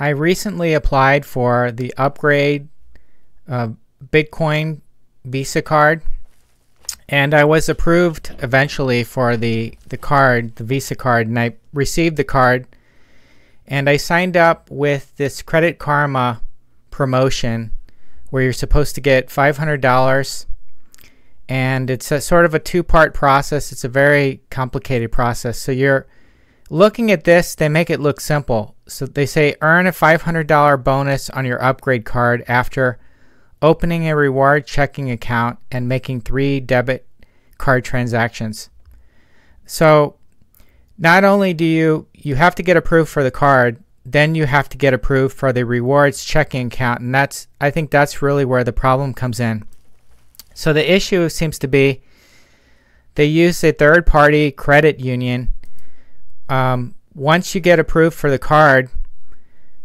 I recently applied for the upgrade Bitcoin Visa card, and I was approved eventually for the card, the Visa card, and I received the card, and I signed up with this CreditKarma promotion where you're supposed to get $500, and it's a sort of a two-part process. It's a very complicated process. So you're looking at this, they make it look simple. So they say earn a $500 bonus on your upgrade card after opening a reward checking account and making 3 debit card transactions. So not only do you have to get approved for the card, then you have to get approved for the rewards checking account, and I think that's really where the problem comes in. So the issue seems to be they use a third-party credit union. Once you get approved for the card,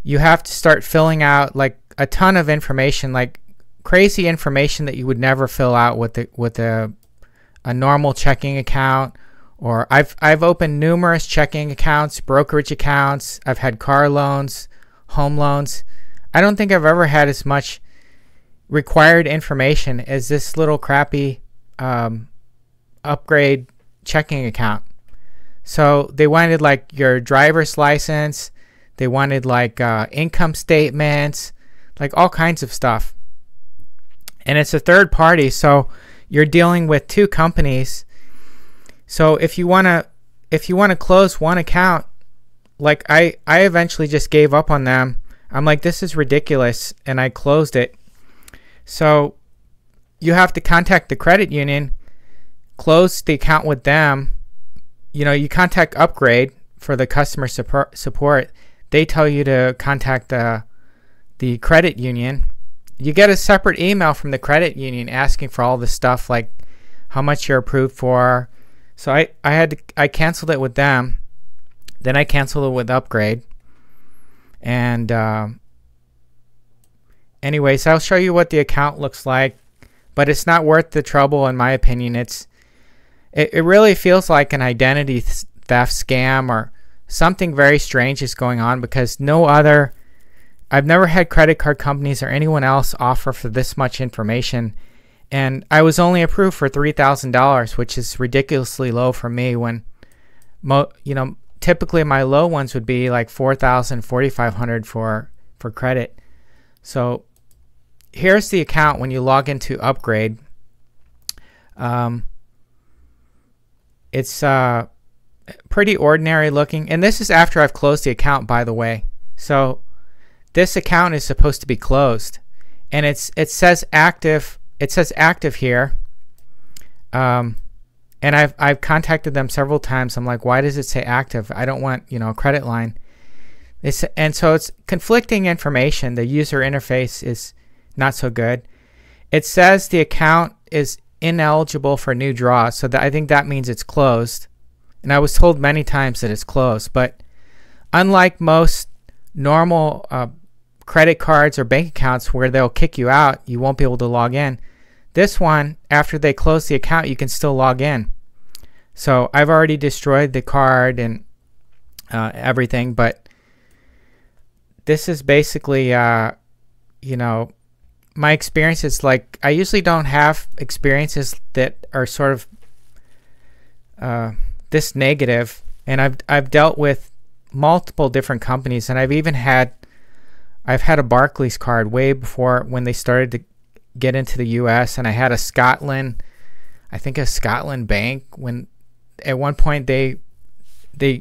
you have to start filling out like a ton of information, like crazy information that you would never fill out with a normal checking account. Or I've opened numerous checking accounts, brokerage accounts. I've had car loans, home loans. I don't think I've ever had as much required information as this little crappy upgrade checking account. So they wanted like your driver's license, they wanted like income statements, like all kinds of stuff. And it's a third party, so you're dealing with 2 companies. So if you wanna close one account, like I eventually just gave up on them. I'm like, this is ridiculous, and I closed it. So you have to contact the credit union, close the account with them. You know, you contact Upgrade for the customer support. They tell you to contact the credit union. You get a separate email from the credit union asking for all this stuff, like how much you're approved for. So I canceled it with them. Then I canceled it with Upgrade. And anyways, I'll show you what the account looks like, but it's not worth the trouble in my opinion. It really feels like an identity theft scam, or something very strange is going on, because I've never had credit card companies or anyone else offer for this much information. And I was only approved for $3,000, which is ridiculously low for me, when typically my low ones would be like $4,000, $4,500 for credit. So here's the account when you log into Upgrade. It's pretty ordinary looking, and this is after I've closed the account, by the way. So this account is supposed to be closed, and it says active. It says active here, and I've contacted them several times. I'm like, why does it say active? I don't want a credit line. And so it's conflicting information. The user interface is not so good. It says the account is ineligible for new draws, so I think that means it's closed. And I was told many times that it's closed, but unlike most normal credit cards or bank accounts where they'll kick you out, you won't be able to log in. This one, after they close the account, you can still log in. So I've already destroyed the card and everything, but this is basically my experience is like, I usually don't have experiences that are sort of this negative, and I've dealt with multiple different companies, and I've had a Barclays card way before when they started to get into the US, and I had a Scotland bank when at one point they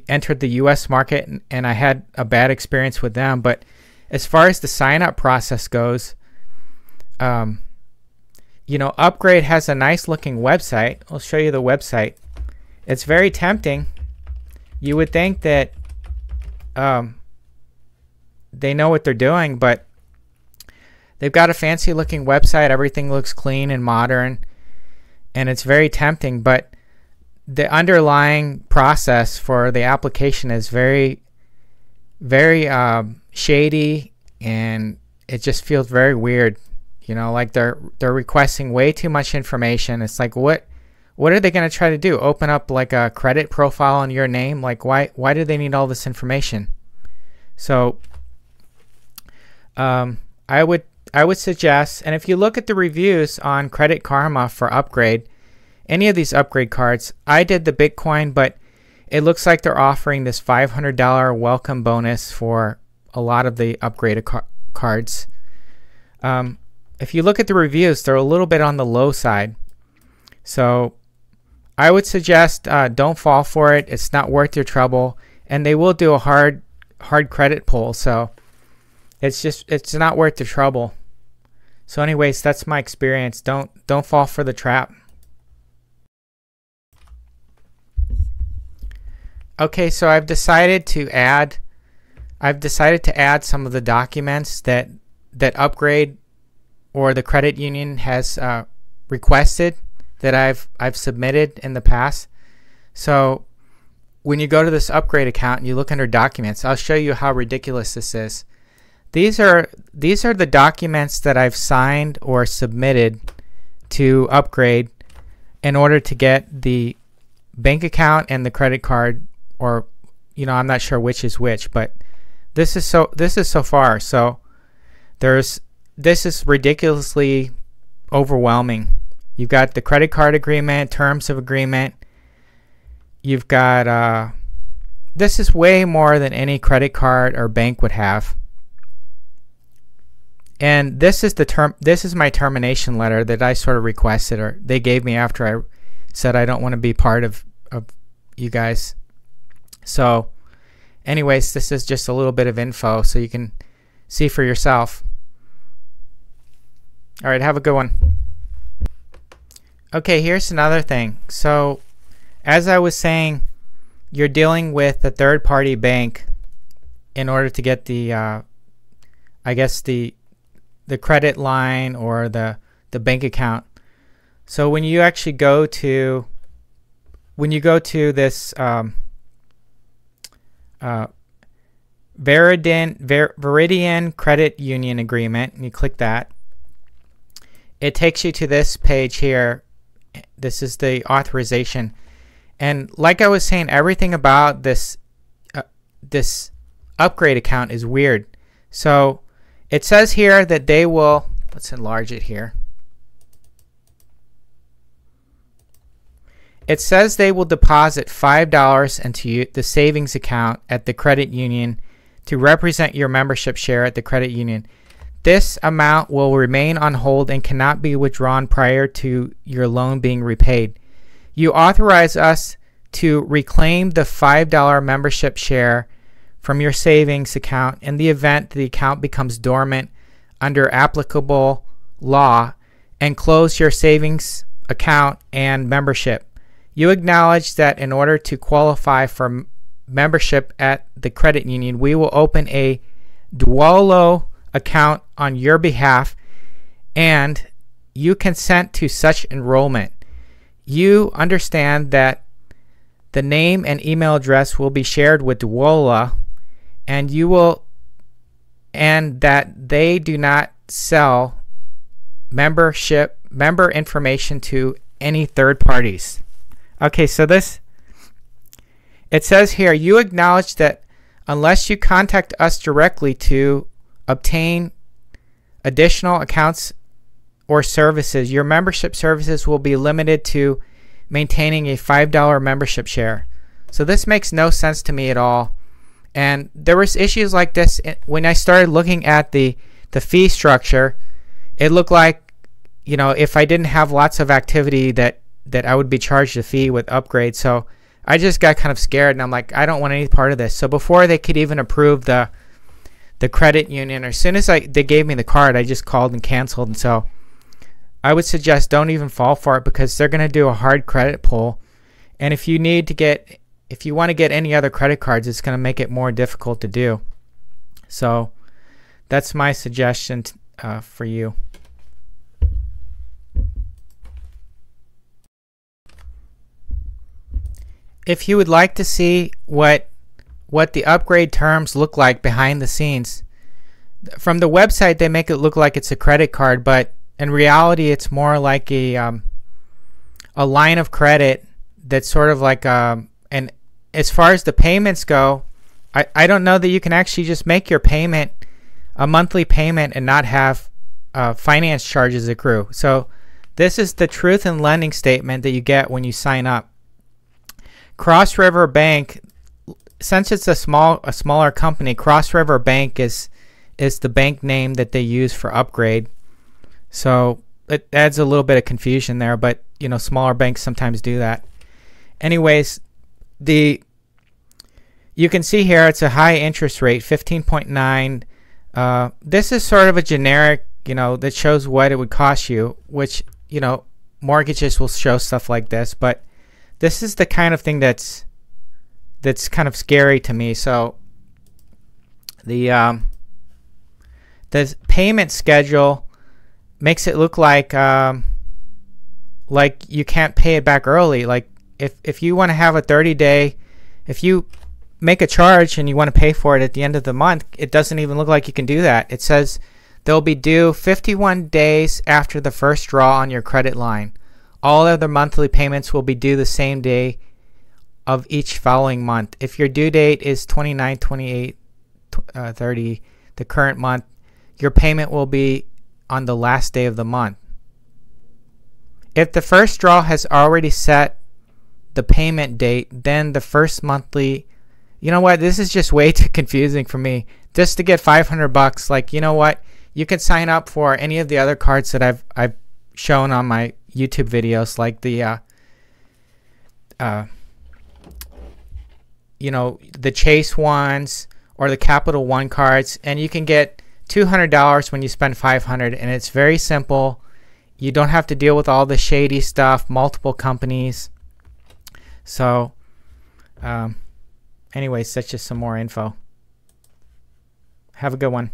entered the US market, and I had a bad experience with them. But as far as the sign up process goes, Upgrade has a nice looking website. I'll show you the website. It's very tempting. You would think that they know what they're doing, but they've got a fancy looking website. Everything looks clean and modern, and it's very tempting, but the underlying process for the application is very, very shady, and it just feels very weird. Like they're requesting way too much information. It's like, what are they going to try to do? Open up like a credit profile in your name? Like, why do they need all this information? So I would suggest, and if you look at the reviews on CreditKarma for upgrade, any of these upgrade cards, I did the Bitcoin, but it looks like they're offering this $500 welcome bonus for a lot of the upgraded cards. If you look at the reviews, they're a little bit on the low side. So I would suggest don't fall for it. It's not worth your trouble. And they will do a hard credit pull. So it's not worth the trouble. So anyways, that's my experience. Don't fall for the trap. Okay, so I've decided to add some of the documents that Upgrade or the credit union has requested that I've submitted in the past. So when you go to this Upgrade account and you look under documents, I'll show you how ridiculous this is. These are the documents that I've signed or submitted to Upgrade in order to get the bank account and the credit card, or I'm not sure which is which, but this is so far. So this is ridiculously overwhelming. You've got the credit card agreement, terms of agreement. You've got this is way more than any credit card or bank would have. And this is my termination letter that I sort of requested, or they gave me after I said I don't want to be part of you guys. So anyways, this is just a little bit of info so you can see for yourself. All right, have a good one. Okay, here's another thing. So as I was saying, you're dealing with a third-party bank in order to get the I guess the credit line or the bank account. So when you actually go to this Veridian Credit Union Agreement, and you click that, it takes you to this page here. This is the authorization, and like I was saying, everything about this this Upgrade account is weird. So it says here that they will, let's enlarge it here. It says they will deposit $5 into the savings account at the credit union to represent your membership share at the credit union. This amount will remain on hold and cannot be withdrawn prior to your loan being repaid. You authorize us to reclaim the $5 membership share from your savings account in the event the account becomes dormant under applicable law, and close your savings account and membership. You acknowledge that in order to qualify for membership at the credit union, we will open a Duolo account on your behalf, and you consent to such enrollment. You understand that the name and email address will be shared with Duola, and that they do not sell member information to any third parties. Okay, so it says here, you acknowledge that unless you contact us directly to obtain additional accounts or services, your membership services will be limited to maintaining a $5 membership share. So this makes no sense to me at all. And there was issues like this when I started looking at the fee structure. It looked like, if I didn't have lots of activity that I would be charged a fee with Upgrade. So I just got kind of scared, and I'm like, I don't want any part of this. So before they could even approve the credit union, or as soon as they gave me the card, I just called and canceled. And so I would suggest don't even fall for it, because they're going to do a hard credit pull. And if you want to get any other credit cards, it's going to make it more difficult to do. So that's my suggestion for you. If you would like to see what the Upgrade terms look like behind the scenes, from the website they make it look like it's a credit card, but in reality it's more like a line of credit that's sort of like and as far as the payments go, I don't know that you can actually just make your payment a monthly payment and not have finance charges accrue. So this is the truth in lending statement that you get when you sign up. Cross River Bank, since it's a smaller company, Cross River Bank is the bank name that they use for Upgrade. So it adds a little bit of confusion there, but you know, smaller banks sometimes do that. Anyways, you can see here it's a high interest rate, 15.9. This is sort of a generic, you know, that shows what it would cost you, which, you know, mortgages will show stuff like this, but this is the kind of thing that's kind of scary to me. So the payment schedule makes it look like you can't pay it back early. Like if you want to have a 30-day, if you make a charge and you want to pay for it at the end of the month, it doesn't even look like you can do that. It says they'll be due 51 days after the first draw on your credit line. All other monthly payments will be due the same day of each following month. If your due date is 29, 28, 30, the current month, your payment will be on the last day of the month. If the first draw has already set the payment date, then the first monthly, you know what, this is just way too confusing for me. Just to get $500, like, you know what, you can sign up for any of the other cards that I've shown on my YouTube videos, like the you know, the Chase ones or the Capital One cards, and you can get $200 when you spend $500, and it's very simple. You don't have to deal with all the shady stuff, multiple companies. So anyways, that's just some more info. Have a good one.